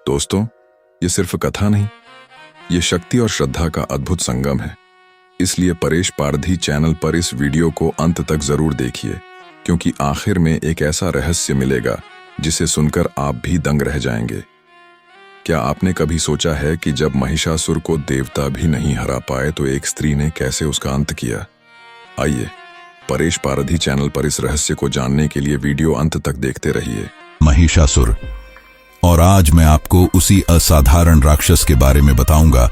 दोस्तों, ये सिर्फ कथा नहीं, ये शक्ति और श्रद्धा का अद्भुत संगम है। इसलिए परेश पारधी चैनल पर इस वीडियो को अंत तक जरूर देखिए, क्योंकि आखिर में एक ऐसा रहस्य मिलेगा जिसे सुनकर आप भी दंग रह जाएंगे। क्या आपने कभी सोचा है कि जब महिषासुर को देवता भी नहीं हरा पाए तो एक स्त्री ने कैसे उसका अंत किया? आइए, परेश पारधी चैनल पर इस रहस्य को जानने के लिए वीडियो अंत तक देखते रहिए। महिषासुर। और आज मैं आपको उसी असाधारण राक्षस के बारे में बताऊंगा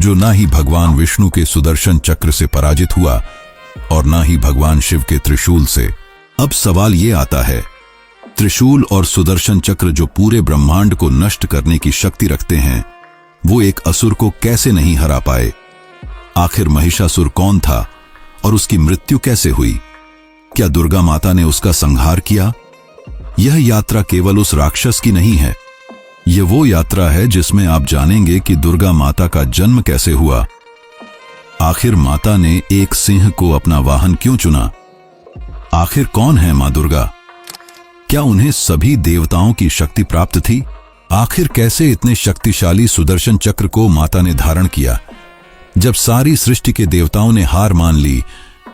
जो ना ही भगवान विष्णु के सुदर्शन चक्र से पराजित हुआ और ना ही भगवान शिव के त्रिशूल से। अब सवाल ये आता है, त्रिशूल और सुदर्शन चक्र जो पूरे ब्रह्मांड को नष्ट करने की शक्ति रखते हैं, वो एक असुर को कैसे नहीं हरा पाए? आखिर महिषासुर कौन था और उसकी मृत्यु कैसे हुई? क्या दुर्गा माता ने उसका संहार किया? यह यात्रा केवल उस राक्षस की नहीं है, यह वो यात्रा है जिसमें आप जानेंगे कि दुर्गा माता का जन्म कैसे हुआ। आखिर माता ने एक सिंह को अपना वाहन क्यों चुना? आखिर कौन है मां दुर्गा? क्या उन्हें सभी देवताओं की शक्ति प्राप्त थी? आखिर कैसे इतने शक्तिशाली सुदर्शन चक्र को माता ने धारण किया? जब सारी सृष्टि के देवताओं ने हार मान ली,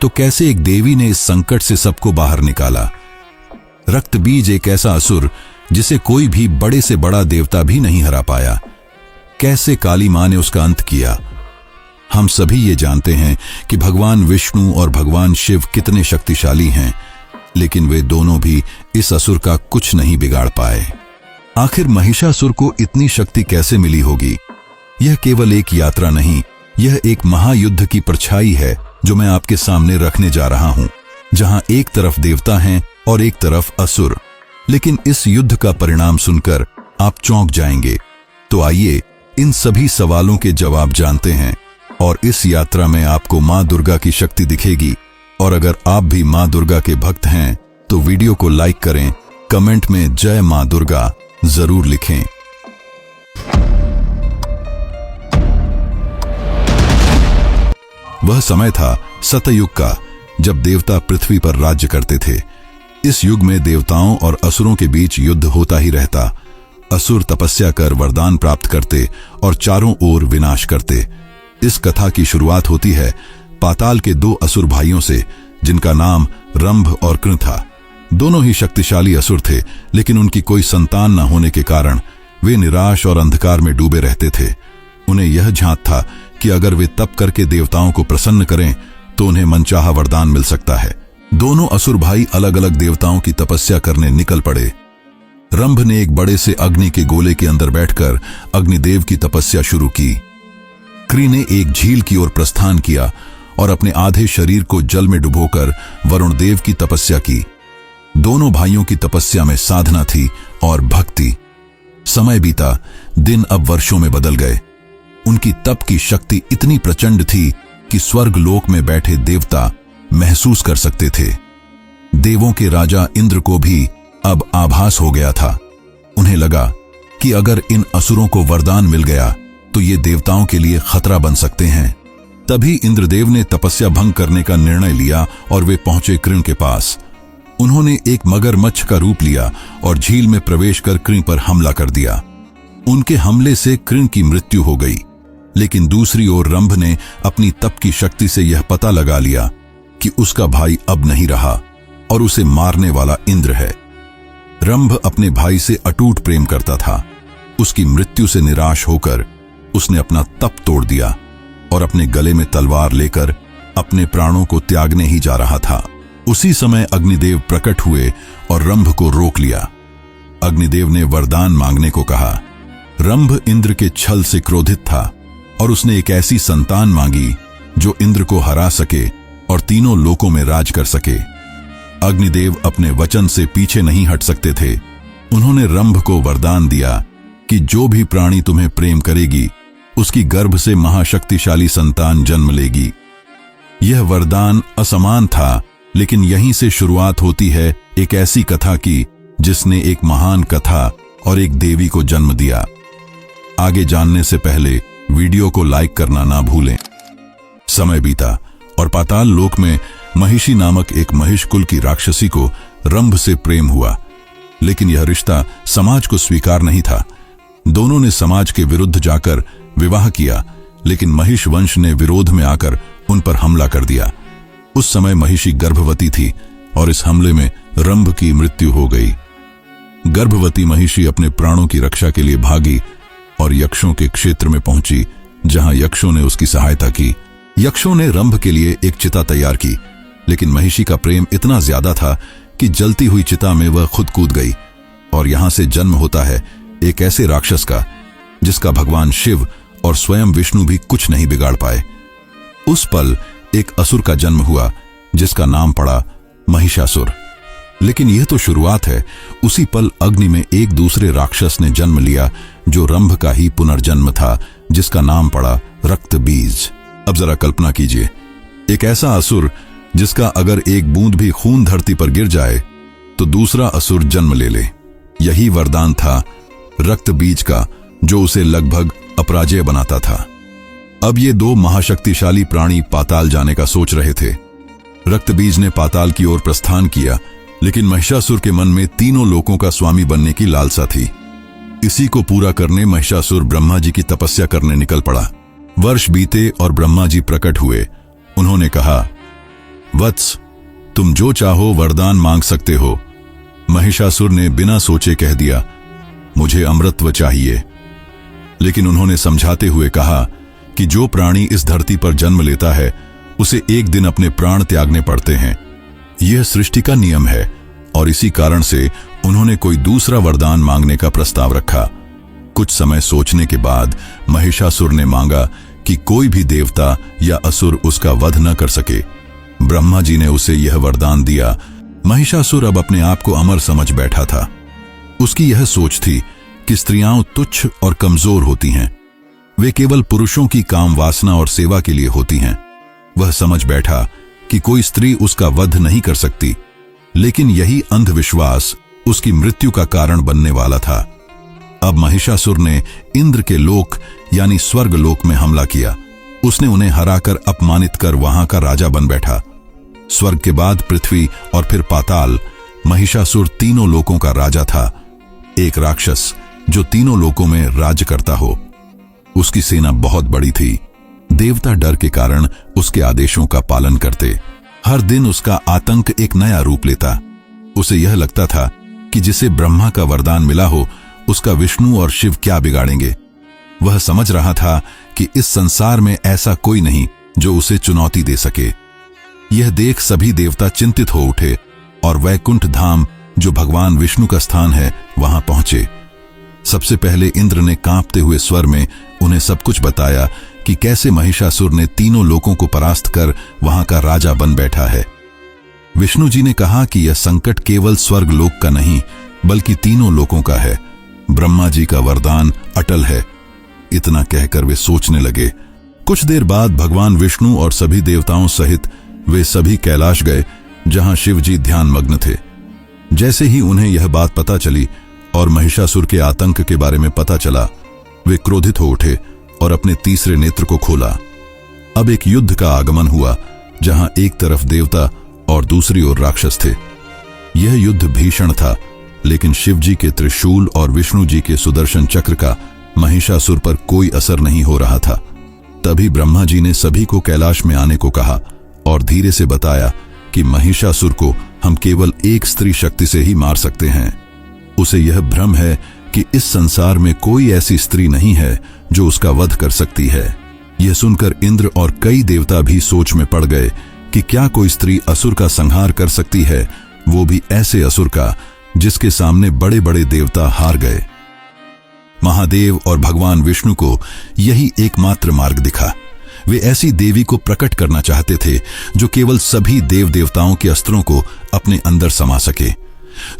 तो कैसे एक देवी ने इस संकट से सबको बाहर निकाला? रक्तबीज एक ऐसा असुर जिसे कोई भी बड़े से बड़ा देवता भी नहीं हरा पाया, कैसे काली मां ने उसका अंत किया? हम सभी ये जानते हैं कि भगवान विष्णु और भगवान शिव कितने शक्तिशाली हैं, लेकिन वे दोनों भी इस असुर का कुछ नहीं बिगाड़ पाए। आखिर महिषासुर को इतनी शक्ति कैसे मिली होगी? यह केवल एक यात्रा नहीं, यह एक महायुद्ध की परछाई है जो मैं आपके सामने रखने जा रहा हूं, जहां एक तरफ देवता हैं और एक तरफ असुर। लेकिन इस युद्ध का परिणाम सुनकर आप चौंक जाएंगे। तो आइए इन सभी सवालों के जवाब जानते हैं, और इस यात्रा में आपको मां दुर्गा की शक्ति दिखेगी। और अगर आप भी मां दुर्गा के भक्त हैं तो वीडियो को लाइक करें, कमेंट में जय मां दुर्गा जरूर लिखें। वह समय था सतयुग का, जब देवता पृथ्वी पर राज्य करते थे। इस युग में देवताओं और असुरों के बीच युद्ध होता ही रहता। असुर तपस्या कर वरदान प्राप्त करते और चारों ओर विनाश करते। इस कथा की शुरुआत होती है पाताल के दो असुर भाइयों से, जिनका नाम रंभ और कृ था। दोनों ही शक्तिशाली असुर थे, लेकिन उनकी कोई संतान न होने के कारण वे निराश और अंधकार में डूबे रहते थे। उन्हें यह झांक था कि अगर वे तप करके देवताओं को प्रसन्न करें तो उन्हें मनचाहा वरदान मिल सकता है। दोनों असुर भाई अलग अलग देवताओं की तपस्या करने निकल पड़े। रंभ ने एक बड़े से अग्नि के गोले के अंदर बैठकर अग्निदेव की तपस्या शुरू की। कृ ने एक झील की ओर प्रस्थान किया और अपने आधे शरीर को जल में डुबोकर वरुण देव की तपस्या की। दोनों भाइयों की तपस्या में साधना थी और भक्ति। समय बीता, दिन अब वर्षों में बदल गए। उनकी तप की शक्ति इतनी प्रचंड थी कि स्वर्ग लोक में बैठे देवता महसूस कर सकते थे। देवों के राजा इंद्र को भी अब आभास हो गया था। उन्हें लगा कि अगर इन असुरों को वरदान मिल गया तो ये देवताओं के लिए खतरा बन सकते हैं। तभी इंद्रदेव ने तपस्या भंग करने का निर्णय लिया और वे पहुंचे कृ के पास। उन्होंने एक मगरमच्छ का रूप लिया और झील में प्रवेश कर कृ पर हमला कर दिया। उनके हमले से कृ की मृत्यु हो गई। लेकिन दूसरी ओर रंभ ने अपनी तप की शक्ति से यह पता लगा लिया कि उसका भाई अब नहीं रहा और उसे मारने वाला इंद्र है। रंभ अपने भाई से अटूट प्रेम करता था। उसकी मृत्यु से निराश होकर उसने अपना तप तोड़ दिया और अपने गले में तलवार लेकर अपने प्राणों को त्यागने ही जा रहा था। उसी समय अग्निदेव प्रकट हुए और रंभ को रोक लिया। अग्निदेव ने वरदान मांगने को कहा। रंभ इंद्र के छल से क्रोधित था और उसने एक ऐसी संतान मांगी जो इंद्र को हरा सके और तीनों लोकों में राज कर सके। अग्निदेव अपने वचन से पीछे नहीं हट सकते थे। उन्होंने रंभ को वरदान दिया कि जो भी प्राणी तुम्हें प्रेम करेगी उसकी गर्भ से महाशक्तिशाली संतान जन्म लेगी। यह वरदान असमान था, लेकिन यहीं से शुरुआत होती है एक ऐसी कथा की जिसने एक महान कथा और एक देवी को जन्म दिया। आगे जानने से पहले वीडियो को लाइक करना ना भूलें। समय बीता और पाताल लोक में महिषी नामक एक महिष कुल की राक्षसी को रंभ से प्रेम हुआ, लेकिन यह रिश्ता समाज को स्वीकार नहीं था। दोनों ने समाज के विरुद्ध जाकर विवाह किया, लेकिन महिष वंश ने विरोध में आकर उन पर हमला कर दिया। उस समय महिषी गर्भवती थी और इस हमले में रंभ की मृत्यु हो गई। गर्भवती महिषी अपने प्राणों की रक्षा के लिए भागी और यक्षों के क्षेत्र में पहुंची, जहां यक्षों ने उसकी सहायता की। यक्षों ने रंभ के लिए एक चिता तैयार की, लेकिन महिषी का प्रेम इतना ज्यादा था कि जलती हुई चिता में वह खुद कूद गई। और यहां से जन्म होता है एक ऐसे राक्षस का जिसका भगवान शिव और स्वयं विष्णु भी कुछ नहीं बिगाड़ पाए। उस पल एक असुर का जन्म हुआ जिसका नाम पड़ा महिषासुर। लेकिन यह तो शुरुआत है। उसी पल अग्नि में एक दूसरे राक्षस ने जन्म लिया जो रंभ का ही पुनर्जन्म था, जिसका नाम पड़ा रक्त बीज। अब जरा कल्पना कीजिए, एक ऐसा असुर जिसका अगर एक बूंद भी खून धरती पर गिर जाए तो दूसरा असुर जन्म ले ले। यही वरदान था रक्त बीज का, जो उसे लगभग अपराजेय बनाता था। अब ये दो महाशक्तिशाली प्राणी पाताल जाने का सोच रहे थे। रक्त बीज ने पाताल की ओर प्रस्थान किया, लेकिन महिषासुर के मन में तीनों लोकों का स्वामी बनने की लालसा थी। इसी को पूरा करने महिषासुर ब्रह्मा जी की तपस्या करने निकल पड़ा। वर्ष बीते और ब्रह्मा जी प्रकट हुए। उन्होंने कहा, वत्स, तुम जो चाहो वरदान मांग सकते हो। महिषासुर ने बिना सोचे कह दिया, मुझे अमृतत्व चाहिए। लेकिन उन्होंने समझाते हुए कहा कि जो प्राणी इस धरती पर जन्म लेता है उसे एक दिन अपने प्राण त्यागने पड़ते हैं। यह सृष्टि का नियम है और इसी कारण से उन्होंने कोई दूसरा वरदान मांगने का प्रस्ताव रखा। कुछ समय सोचने के बाद महिषासुर ने मांगा कि कोई भी देवता या असुर उसका वध न कर सके। ब्रह्मा जी ने उसे यह वरदान दिया। महिषासुर अब अपने आप को अमर समझ बैठा था। उसकी यह सोच थी कि स्त्रियां तुच्छ और कमजोर होती हैं। वे केवल पुरुषों की काम वासना और सेवा के लिए होती हैं। वह समझ बैठा कि कोई स्त्री उसका वध नहीं कर सकती, लेकिन यही अंधविश्वास उसकी मृत्यु का कारण बनने वाला था। अब महिषासुर ने इंद्र के लोक यानी स्वर्ग लोक में हमला किया। उसने उन्हें हराकर अपमानित कर वहां का राजा बन बैठा। स्वर्ग के बाद पृथ्वी और फिर पाताल, महिषासुर तीनों लोकों का राजा था। एक राक्षस जो तीनों लोकों में राज्य करता हो। उसकी सेना बहुत बड़ी थी। देवता डर के कारण उसके आदेशों का पालन करते। हर दिन उसका आतंक एक नया रूप लेता। उसे यह लगता था कि जिसे ब्रह्मा का वरदान मिला हो उसका विष्णु और शिव क्या बिगाड़ेंगे। वह समझ रहा था कि इस संसार में ऐसा कोई नहीं जो उसे चुनौती दे सके। यह देख सभी देवता चिंतित हो उठे और वैकुंठ धाम, जो भगवान विष्णु का स्थान है, वहां पहुंचे। सबसे पहले इंद्र ने कांपते हुए स्वर में उन्हें सब कुछ बताया कि कैसे महिषासुर ने तीनों लोकों को परास्त कर वहां का राजा बन बैठा है। विष्णु जी ने कहा कि यह संकट केवल स्वर्ग लोक का नहीं बल्कि तीनों लोकों का है। ब्रह्मा जी का वरदान अटल है। इतना कहकर वे सोचने लगे। कुछ देर बाद भगवान विष्णु और सभी देवताओं सहित वे सभी कैलाश गए, जहां शिव जी ध्यान मग्न थे। जैसे ही उन्हें यह बात पता चली और महिषासुर के आतंक के बारे में पता चला, वे क्रोधित हो उठे और अपने तीसरे नेत्र को खोला। अब एक युद्ध का आगमन हुआ, जहां एक तरफ देवता और दूसरी ओर राक्षस थे। यह युद्ध भीषण था, लेकिन शिव जी के त्रिशूल और विष्णु जी के सुदर्शन चक्र का महिषासुर पर कोई असर नहीं हो रहा था। तभी ब्रह्मा जी ने सभी को कैलाश में आने को कहा और धीरे से बताया कि महिषासुर को हम केवल एक स्त्री शक्ति से ही मार सकते हैं। उसे यह भ्रम है कि इस संसार में कोई ऐसी स्त्री नहीं है जो उसका वध कर सकती है। यह सुनकर इंद्र और कई देवता भी सोच में पड़ गए कि क्या कोई स्त्री असुर का संहार कर सकती है, वो भी ऐसे असुर का जिसके सामने बड़े बड़े देवता हार गए। महादेव और भगवान विष्णु को यही एकमात्र मार्ग दिखा। वे ऐसी देवी को प्रकट करना चाहते थे जो केवल सभी देव देवताओं के अस्त्रों को अपने अंदर समा सके,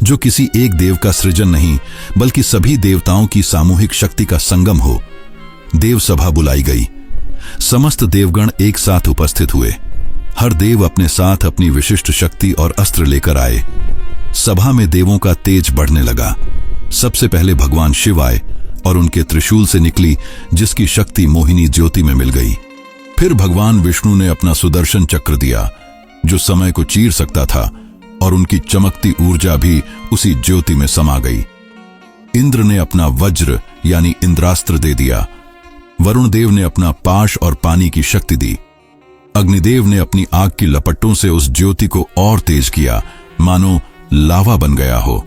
जो किसी एक देव का सृजन नहीं बल्कि सभी देवताओं की सामूहिक शक्ति का संगम हो। देव सभा बुलाई गई। समस्त देवगण एक साथ उपस्थित हुए। हर देव अपने साथ अपनी विशिष्ट शक्ति और अस्त्र लेकर आए। सभा में देवों का तेज बढ़ने लगा। सबसे पहले भगवान शिव आए और उनके त्रिशूल से निकली जिसकी शक्ति मोहिनी ज्योति में मिल गई। फिर भगवान विष्णु ने अपना सुदर्शन चक्र दिया जो समय को चीर सकता था, और उनकी चमकती ऊर्जा भी उसी ज्योति में समा गई। इंद्र ने अपना वज्र यानी इंद्रास्त्र दे दिया। वरुण देव ने अपना पाश और पानी की शक्ति दी। अग्निदेव ने अपनी आग की लपटों से उस ज्योति को और तेज किया, मानो लावा बन गया हो।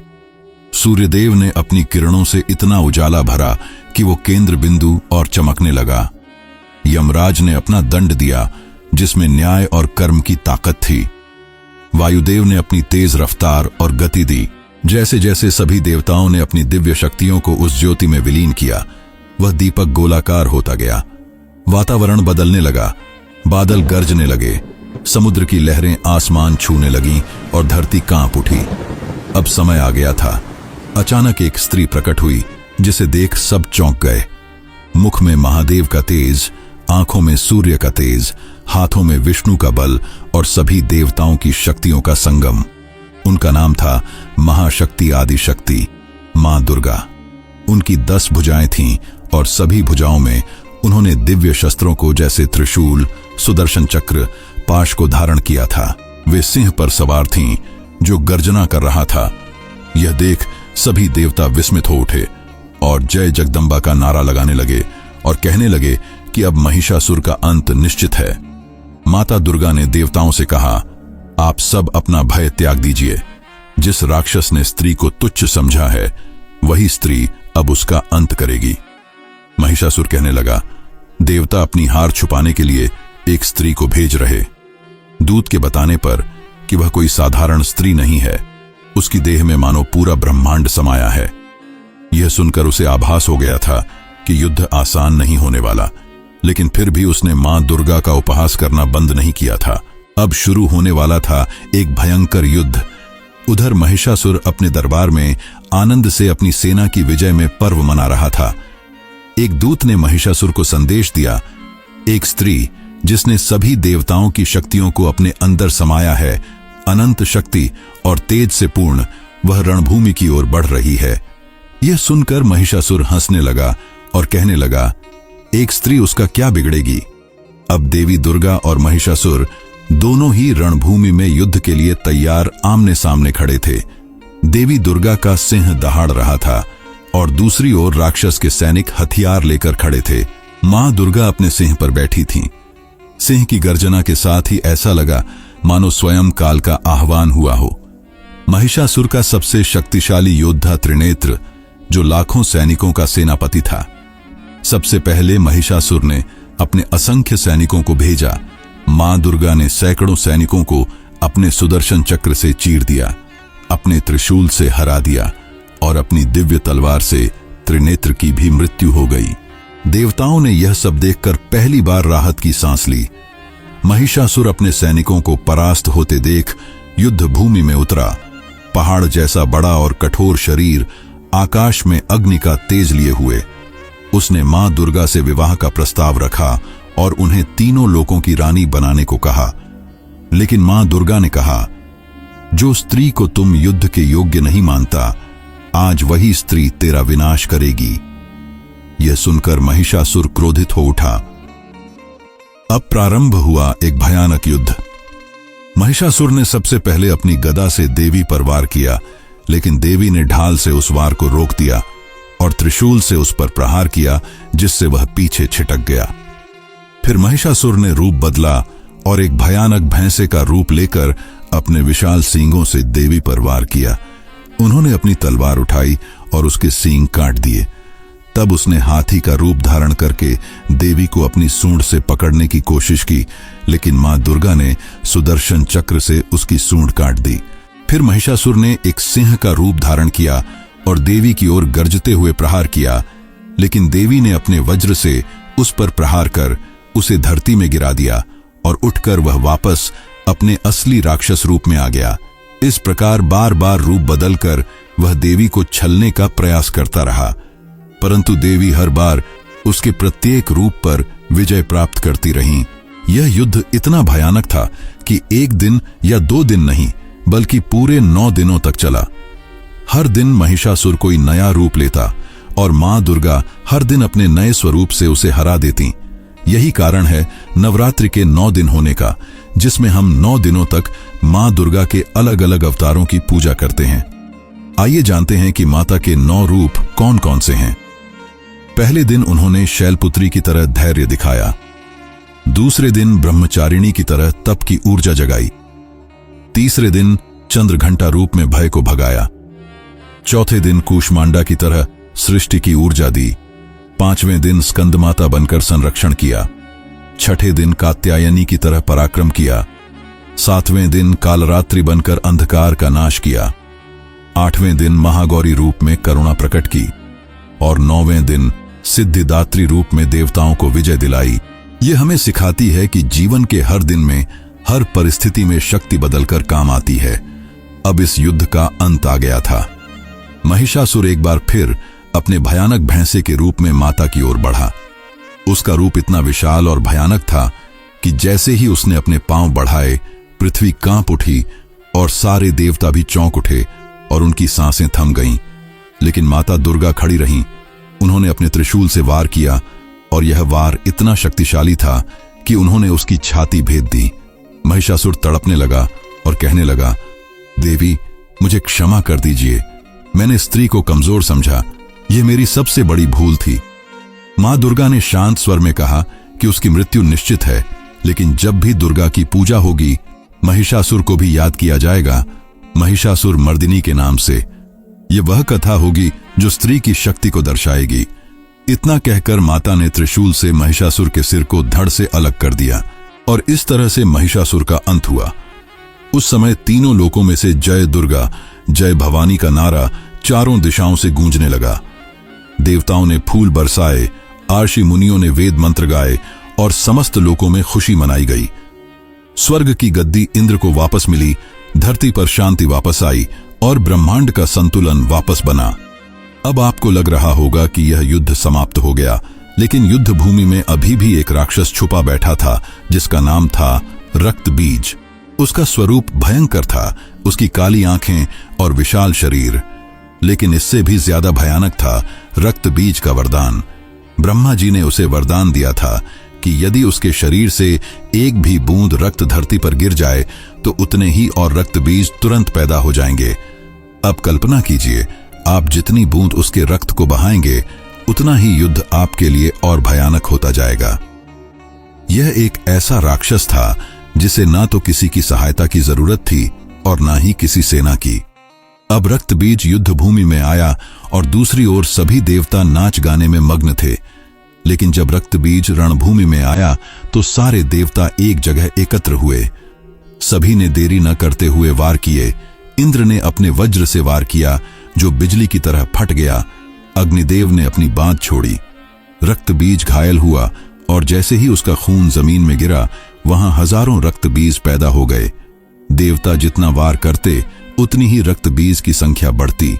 सूर्यदेव ने अपनी किरणों से इतना उजाला भरा कि वो केंद्र बिंदु और चमकने लगा। यमराज ने अपना दंड दिया, जिसमें न्याय और कर्म की ताकत थी। वायुदेव ने अपनी तेज रफ्तार और गति दी। जैसे जैसे सभी देवताओं ने अपनी दिव्य शक्तियों को उस ज्योति में विलीन किया, वह दीपक गोलाकार होता गया। वातावरण बदलने लगा, बादल गरजने लगे, समुद्र की लहरें आसमान छूने लगीं और धरती कांप उठी। अब समय आ गया था। अचानक एक स्त्री प्रकट हुई, जिसे देख सब चौंक गए। मुख में महादेव का तेज, आंखों में सूर्य का तेज, हाथों में विष्णु का बल और सभी देवताओं की शक्तियों का संगम। उनका नाम था महाशक्ति आदिशक्ति, मां दुर्गा। उनकी 10 भुजाएं थीं और सभी भुजाओं में उन्होंने दिव्य शस्त्रों को जैसे त्रिशूल, सुदर्शन चक्र, पाश को धारण किया था। वे सिंह पर सवार थीं, जो गर्जना कर रहा था। यह देख सभी देवता विस्मित हो उठे और जय जगदम्बा का नारा लगाने लगे और कहने लगे कि अब महिषासुर का अंत निश्चित है। माता दुर्गा ने देवताओं से कहा, आप सब अपना भय त्याग दीजिए। जिस राक्षस ने स्त्री को तुच्छ समझा है, वही स्त्री अब उसका अंत करेगी। महिषासुर कहने लगा, देवता अपनी हार छुपाने के लिए एक स्त्री को भेज रहे। दूत के बताने पर कि वह कोई साधारण स्त्री नहीं है, उसकी देह में मानो पूरा ब्रह्मांड समाया है। यह सुनकर उसे आभास हो गया था कि युद्ध आसान नहीं होने वाला, लेकिन फिर भी उसने मां दुर्गा का उपहास करना बंद नहीं किया था। अब शुरू होने वाला था एक भयंकर युद्ध। उधर महिषासुर अपने दरबार में आनंद से अपनी सेना की विजय में पर्व मना रहा था। एक दूत ने महिषासुर को संदेश दिया, एक स्त्री जिसने सभी देवताओं की शक्तियों को अपने अंदर समाया है, अनंत शक्ति और तेज से पूर्ण, वह रणभूमि की ओर बढ़ रही है। यह सुनकर महिषासुर हंसने लगा और कहने लगा, एक स्त्री उसका क्या बिगड़ेगी। अब देवी दुर्गा और महिषासुर दोनों ही रणभूमि में युद्ध के लिए तैयार आमने सामने खड़े थे। देवी दुर्गा का सिंह दहाड़ रहा था और दूसरी ओर राक्षस के सैनिक हथियार लेकर खड़े थे। मां दुर्गा अपने सिंह पर बैठी थीं। सिंह की गर्जना के साथ ही ऐसा लगा मानो स्वयं काल का आह्वान हुआ हो। महिषासुर का सबसे शक्तिशाली योद्धा त्रिनेत्र, जो लाखों सैनिकों का सेनापति था, सबसे पहले महिषासुर ने अपने असंख्य सैनिकों को भेजा। मां दुर्गा ने सैकड़ों सैनिकों को अपने सुदर्शन चक्र से चीर दिया, अपने त्रिशूल से हरा दिया और अपनी दिव्य तलवार से त्रिनेत्र की भी मृत्यु हो गई। देवताओं ने यह सब देखकर पहली बार राहत की सांस ली। महिषासुर अपने सैनिकों को परास्त होते देख युद्ध भूमि में उतरा। पहाड़ जैसा बड़ा और कठोर शरीर आकाश में अग्नि का तेज लिए हुए। उसने मां दुर्गा से विवाह का प्रस्ताव रखा और उन्हें तीनों लोकों की रानी बनाने को कहा। लेकिन मां दुर्गा ने कहा, जो स्त्री को तुम युद्ध के योग्य नहीं मानता, आज वही स्त्री तेरा विनाश करेगी। यह सुनकर महिषासुर क्रोधित हो उठा। अब प्रारंभ हुआ एक भयानक युद्ध। महिषासुर ने सबसे पहले अपनी गदा से देवी पर वार किया, लेकिन देवी ने ढाल से उस वार को रोक दिया और त्रिशूल से उस पर प्रहार किया, जिससे वह पीछे छिटक गया। फिर महिषासुर ने रूप बदला और एक भयानक भैंसे का रूप लेकर अपने विशाल सींगों से देवी पर वार किया। उन्होंने अपनी तलवार उठाई और उसके सींग काट दिए। तब उसने हाथी का रूप धारण करके देवी को अपनी सूंड से पकड़ने की कोशिश की, लेकिन मां दुर्गा ने सुदर्शन चक्र से उसकी सूंड काट दी। फिर महिषासुर ने एक सिंह का रूप धारण किया और देवी की ओर गरजते हुए प्रहार किया, लेकिन देवी ने अपने वज्र से उस पर प्रहार कर उसे धरती में गिरा दिया और उठकर वह वापस अपने असली राक्षस रूप में आ गया। इस प्रकार बार बार रूप बदलकर वह देवी को छलने का प्रयास करता रहा, परंतु देवी हर बार उसके प्रत्येक रूप पर विजय प्राप्त करती रहीं। यह युद्ध इतना भयानक था कि एक दिन या 2 दिन नहीं, बल्कि पूरे 9 दिनों तक चला। हर दिन महिषासुर कोई नया रूप लेता और मां दुर्गा हर दिन अपने नए स्वरूप से उसे हरा देती। यही कारण है नवरात्रि के 9 दिन होने का, जिसमें हम 9 दिनों तक मां दुर्गा के अलग अलग अवतारों की पूजा करते हैं। आइए जानते हैं कि माता के 9 रूप कौन कौन से हैं। पहले दिन उन्होंने शैलपुत्री की तरह धैर्य दिखाया, दूसरे दिन ब्रह्मचारिणी की तरह तप की ऊर्जा जगाई, तीसरे दिन चंद्रघंटा रूप में भय को भगाया, चौथे दिन कूष्मांडा की तरह सृष्टि की ऊर्जा दी, पांचवें दिन स्कंदमाता बनकर संरक्षण किया, छठे दिन कात्यायनी की तरह पराक्रम किया, सातवें दिन कालरात्रि बनकर अंधकार का नाश किया, आठवें दिन महागौरी रूप में करुणा प्रकट की और नौवें दिन सिद्धिदात्री रूप में देवताओं को विजय दिलाई। ये हमें सिखाती है कि जीवन के हर दिन में, हर परिस्थिति में शक्ति बदलकर काम आती है। अब इस युद्ध का अंत आ गया था। महिषासुर एक बार फिर अपने भयानक भैंसे के रूप में माता की ओर बढ़ा। उसका रूप इतना विशाल और भयानक था कि जैसे ही उसने अपने पांव बढ़ाए, पृथ्वी कांप उठी और सारे देवता भी चौंक उठे और उनकी सांसें थम गईं। लेकिन माता दुर्गा खड़ी रहीं। उन्होंने अपने त्रिशूल से वार किया और यह वार इतना शक्तिशाली था कि उन्होंने उसकी छाती भेद दी। महिषासुर तड़पने लगा और कहने लगा, देवी, मुझे क्षमा कर दीजिए, मैंने स्त्री को कमजोर समझा, यह मेरी सबसे बड़ी भूल थी। मां दुर्गा ने शांत स्वर में कहा कि उसकी मृत्यु निश्चित है, लेकिन जब भी दुर्गा की पूजा होगी, महिषासुर को भी याद किया जाएगा, महिषासुर मर्दिनी के नाम से। यह वह कथा होगी जो स्त्री की शक्ति को दर्शाएगी। इतना कहकर माता ने त्रिशूल से महिषासुर के सिर को धड़ से अलग कर दिया और इस तरह से महिषासुर का अंत हुआ। उस समय तीनों लोकों में से जय दुर्गा, जय भवानी का नारा चारों दिशाओं से गूंजने लगा। देवताओं ने फूल बरसाए, आर्षि मुनियों ने वेद मंत्र गाए और समस्त लोकों में खुशी मनाई गई। स्वर्ग की गद्दी इंद्र को वापस मिली, धरती पर शांति वापस आई और ब्रह्मांड का संतुलन वापस बना। अब आपको लग रहा होगा कि यह युद्ध समाप्त हो गया, लेकिन युद्ध भूमि में अभी भी एक राक्षस छुपा बैठा था जिसका नाम था रक्त बीज। उसका स्वरूप भयंकर था, उसकी काली आंखें और विशाल शरीर। लेकिन इससे भी ज्यादा भयानक था रक्त बीज का वरदान। ब्रह्मा जी ने उसे वरदान दिया था कि यदि उसके शरीर से एक भी बूंद रक्त धरती पर गिर जाए तो उतने ही और रक्त बीज तुरंत पैदा हो जाएंगे। अब कल्पना कीजिए, आप जितनी बूंद उसके रक्त को बहाएंगे, उतना ही युद्ध आपके लिए और भयानक होता जाएगा। यह एक ऐसा राक्षस था जिसे ना तो किसी की सहायता की जरूरत थी और ना ही किसी सेना की। अब रक्त बीज युद्ध भूमि में आया और दूसरी ओर सभी देवता नाच गाने में मग्न थे। लेकिन जब रक्त बीज रणभूमि में आया तो सारे देवता एक जगह एकत्र हुए। सभी ने देरी न करते हुए वार किए। इंद्र ने अपने वज्र से वार किया जो बिजली की तरह फट गया। अग्निदेव ने अपनी बांध छोड़ी। रक्त बीज घायल हुआ और जैसे ही उसका खून जमीन में गिरा, वहां हजारों रक्त बीज पैदा हो गए। देवता जितना वार करते उतनी ही रक्त बीज की संख्या बढ़ती।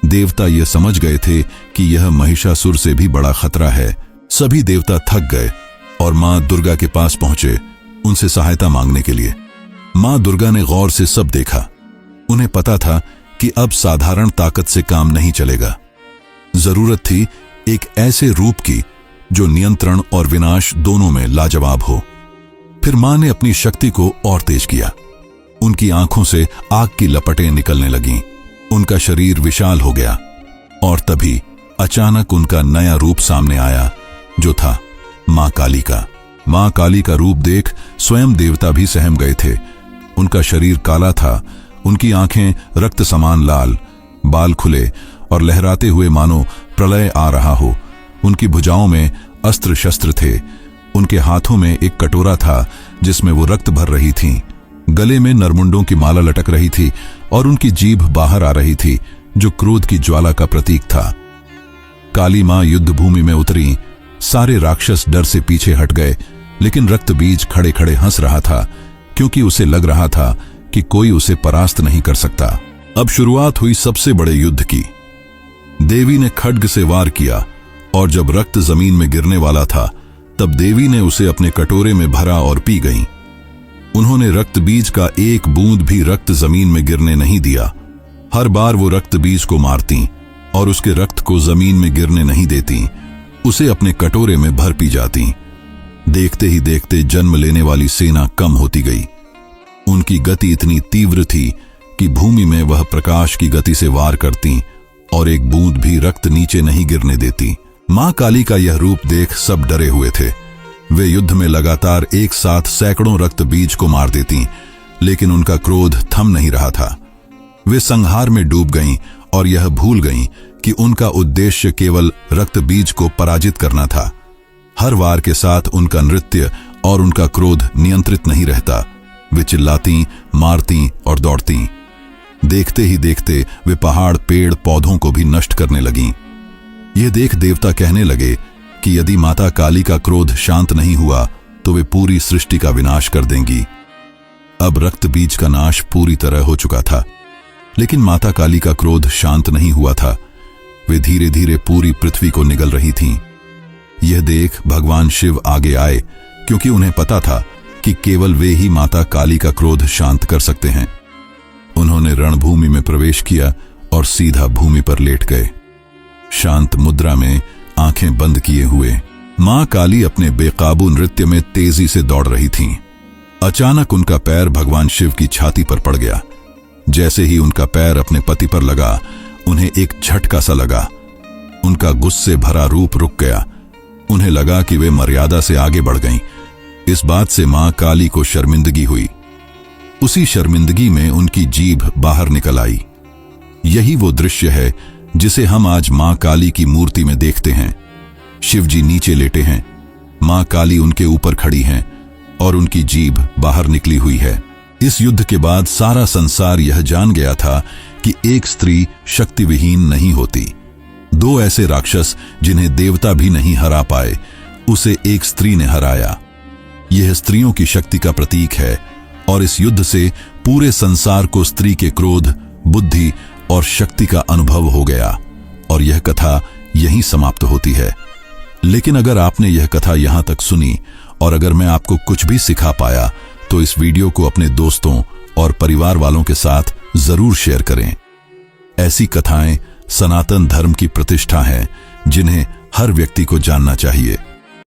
देवता यह समझ गए थे कि यह महिषासुर से भी बड़ा खतरा है। सभी देवता थक गए और मां दुर्गा के पास पहुंचे उनसे सहायता मांगने के लिए। मां दुर्गा ने गौर से सब देखा। उन्हें पता था कि अब साधारण ताकत से काम नहीं चलेगा। जरूरत थी एक ऐसे रूप की जो नियंत्रण और विनाश दोनों में लाजवाब हो। फिर मां ने अपनी शक्ति को और तेज किया। उनकी आंखों से आग की लपटें निकलने लगीं। उनका शरीर विशाल हो गया और तभी अचानक उनका नया रूप सामने आया जो था मां काली का। मां काली का रूप देख स्वयं देवता भी सहम गए थे। उनका शरीर काला था, उनकी आंखें रक्त समान लाल, बाल खुले और लहराते हुए मानो प्रलय आ रहा हो। उनकी भुजाओं में अस्त्र शस्त्र थे। उनके हाथों में एक कटोरा था जिसमें वो रक्त भर रही थीं। गले में नरमुंडों की माला लटक रही थी और उनकी जीभ बाहर आ रही थी जो क्रोध की ज्वाला का प्रतीक था। काली मां युद्ध भूमि में उतरी। सारे राक्षस डर से पीछे हट गए, लेकिन रक्त बीज खड़े खड़े हंस रहा था क्योंकि उसे लग रहा था कि कोई उसे परास्त नहीं कर सकता। अब शुरुआत हुई सबसे बड़े युद्ध की। देवी ने खड्ग से वार किया और जब रक्त जमीन में गिरने वाला था तब देवी ने उसे अपने कटोरे में भरा और पी गईं। उन्होंने रक्त बीज का एक बूंद भी रक्त जमीन में गिरने नहीं दिया। हर बार वो रक्त बीज को मारती और उसके रक्त को जमीन में गिरने नहीं देती, उसे अपने कटोरे में भर पी जाती। देखते ही देखते जन्म लेने वाली सेना कम होती गई। उनकी गति इतनी तीव्र थी कि भूमि में वह प्रकाश की गति से वार करती और एक बूंद भी रक्त नीचे नहीं गिरने देती। मां काली का यह रूप देख सब डरे हुए थे। वे युद्ध में लगातार एक साथ सैकड़ों रक्त बीज को मार देती, लेकिन उनका क्रोध थम नहीं रहा था। वे संहार में डूब गईं और यह भूल गईं कि उनका उद्देश्य केवल रक्त बीज को पराजित करना था। हर वार के साथ उनका नृत्य और उनका क्रोध नियंत्रित नहीं रहता। वे चिल्लाती, मारती और दौड़ती। देखते ही देखते वे पहाड़, पेड़, पौधों को भी नष्ट करने लगीं। यह देख देवता कहने लगे कि यदि माता काली का क्रोध शांत नहीं हुआ तो वे पूरी सृष्टि का विनाश कर देंगी। अब रक्त बीज का नाश पूरी तरह हो चुका था, लेकिन माता काली का क्रोध शांत नहीं हुआ था। वे धीरे धीरे पूरी पृथ्वी को निगल रही थीं। यह देख भगवान शिव आगे आए, क्योंकि उन्हें पता था कि केवल वे ही माता काली का क्रोध शांत कर सकते हैं। उन्होंने रणभूमि में प्रवेश किया और सीधा भूमि पर लेट गए। शांत मुद्रा में आंखें बंद किए हुए मां काली अपने बेकाबू नृत्य में तेजी से दौड़ रही थीं। अचानक उनका पैर भगवान शिव की छाती पर पड़ गया। जैसे ही उनका पैर अपने पति पर लगा, उन्हें एक झटका सा लगा। उनका गुस्से भरा रूप रुक गया। उन्हें लगा कि वे मर्यादा से आगे बढ़ गईं। इस बात से मां काली को शर्मिंदगी हुई। उसी शर्मिंदगी में उनकी जीभ बाहर निकल आई। यही वो दृश्य है जिसे हम आज मां काली की मूर्ति में देखते हैं। शिवजी नीचे लेटे हैं, मां काली उनके ऊपर खड़ी हैं और उनकी जीभ बाहर निकली हुई है। इस युद्ध के बाद सारा संसार यह जान गया था कि एक स्त्री शक्ति विहीन नहीं होती। दो ऐसे राक्षस जिन्हें देवता भी नहीं हरा पाए, उसे एक स्त्री ने हराया। यह स्त्रियों की शक्ति का प्रतीक है और इस युद्ध से पूरे संसार को स्त्री के क्रोध, बुद्धि और शक्ति का अनुभव हो गया और यह कथा यहीं समाप्त होती है। लेकिन अगर आपने यह कथा यहां तक सुनी और अगर मैं आपको कुछ भी सिखा पाया तो इस वीडियो को अपने दोस्तों और परिवार वालों के साथ जरूर शेयर करें। ऐसी कथाएं सनातन धर्म की प्रतिष्ठा हैं जिन्हें हर व्यक्ति को जानना चाहिए।